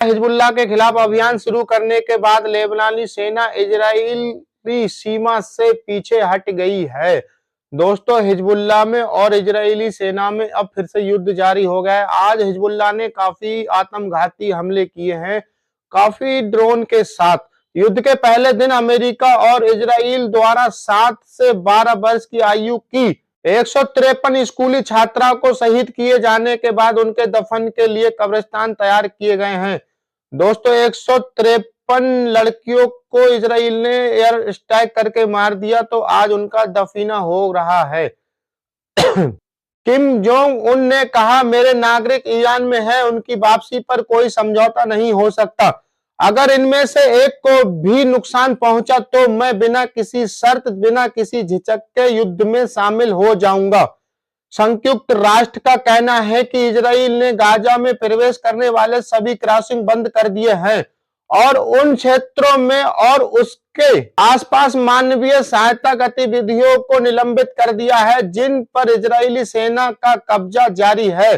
Hezbollah के खिलाफ अभियान शुरू करने के बाद लेबनानी सेना इजरायली सीमा से पीछे हट गई है। दोस्तों, हिजबुल्लाह में और इजरायली सेना में अब फिर से युद्ध जारी हो गया है। आज हिजबुल्लाह ने काफी आत्मघाती हमले किए हैं, काफी ड्रोन के साथ। युद्ध के पहले दिन अमेरिका और इजराइल द्वारा 7 से 12 वर्ष की आयु की 153 स्कूली छात्राओं को शहीद किए जाने के बाद उनके दफन के लिए कब्रिस्तान तैयार किए गए हैं। दोस्तों, 153 लड़कियों को इजराइल ने एयर स्ट्राइक करके मार दिया, तो आज उनका दफीना हो रहा है। किम जोंग उन ने कहा, मेरे नागरिक ईरान में हैं, उनकी वापसी पर कोई समझौता नहीं हो सकता। अगर इनमें से एक को भी नुकसान पहुंचा तो मैं बिना किसी शर्त, बिना किसी झिझक के युद्ध में शामिल हो जाऊंगा। संयुक्त राष्ट्र का कहना है कि इजराइल ने गाजा में प्रवेश करने वाले सभी क्रॉसिंग बंद कर दिए हैं और उन क्षेत्रों में और उसके आसपास मानवीय सहायता गतिविधियों को निलंबित कर दिया है जिन पर इजरायली सेना का कब्जा जारी है।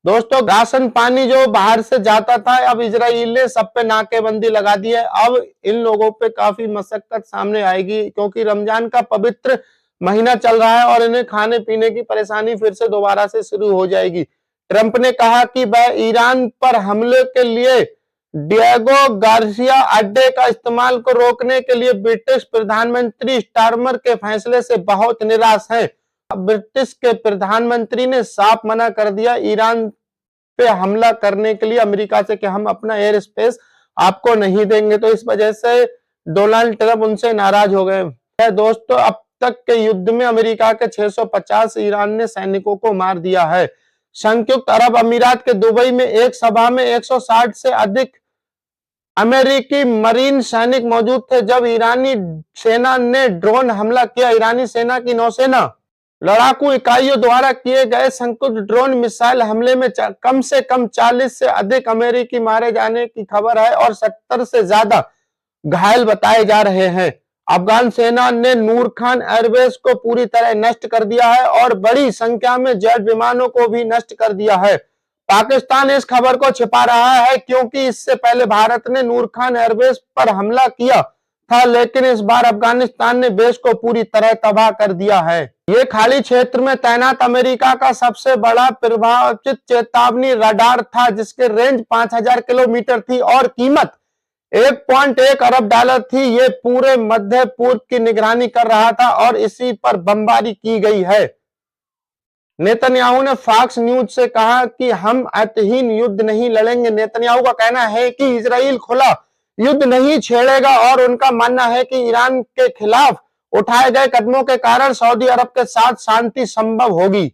दोस्तों, राशन पानी जो बाहर से जाता था, अब इजराइल ने सब पे नाकेबंदी लगा दी है। अब इन लोगों पे काफी मशक्कत सामने आएगी, क्योंकि रमजान का पवित्र महीना चल रहा है और इन्हें खाने पीने की परेशानी फिर से दोबारा से शुरू हो जाएगी। ट्रंप ने कहा कि वह ईरान पर हमले के लिए डिएगो गार्सिया अड्डे का इस्तेमाल को रोकने के लिए ब्रिटिश प्रधानमंत्री स्टारमर के फैसले से बहुत निराश है। ब्रिटिश के प्रधानमंत्री ने साफ मना कर दिया ईरान पे हमला करने के लिए अमेरिका से कि हम अपना एयर स्पेस आपको नहीं देंगे। तो इस वजह से डोनाल्ड ट्रंप उनसे नाराज हो गए। दोस्तों, अब तक के युद्ध में अमेरिका के 650 ईरान ने सैनिकों को मार दिया है। संयुक्त अरब अमीरात के दुबई में एक सभा में 160 से अधिक अमेरिकी मरीन सैनिक मौजूद थे जब ईरानी सेना ने ड्रोन हमला किया। ईरानी सेना की नौसेना लड़ाकू इकाइयों द्वारा किए गए संयुक्त ड्रोन मिसाइल हमले में कम से कम 40 से अधिक अमेरिकी मारे जाने की खबर है और 70 से ज्यादा घायल बताए जा रहे हैं। अफगान सेना ने नूर खान एयरबेस को पूरी तरह नष्ट कर दिया है और बड़ी संख्या में जेट विमानों को भी नष्ट कर दिया है। पाकिस्तान इस खबर को छिपा रहा है क्योंकि इससे पहले भारत ने नूर खान एयरबेस पर हमला किया था, लेकिन इस बार अफगानिस्तान ने बेस को पूरी तरह तबाह कर दिया है। ये खाली क्षेत्र में तैनात अमेरिका का सबसे बड़ा प्रभावित चेतावनी रडार था, जिसके रेंज 5000 किलोमीटर थी और कीमत 1.1 अरब डॉलर थी। ये पूरे मध्य पूर्व की निगरानी कर रहा था और इसी पर बमबारी की गई है। नेतन्याहू ने फॉक्स न्यूज से कहा कि हम अंतहीन युद्ध नहीं लड़ेंगे। नेतन्याहू का कहना है कि इजराइल खुला युद्ध नहीं छेड़ेगा और उनका मानना है कि ईरान के खिलाफ उठाए गए कदमों के कारण सऊदी अरब के साथ शांति संभव होगी।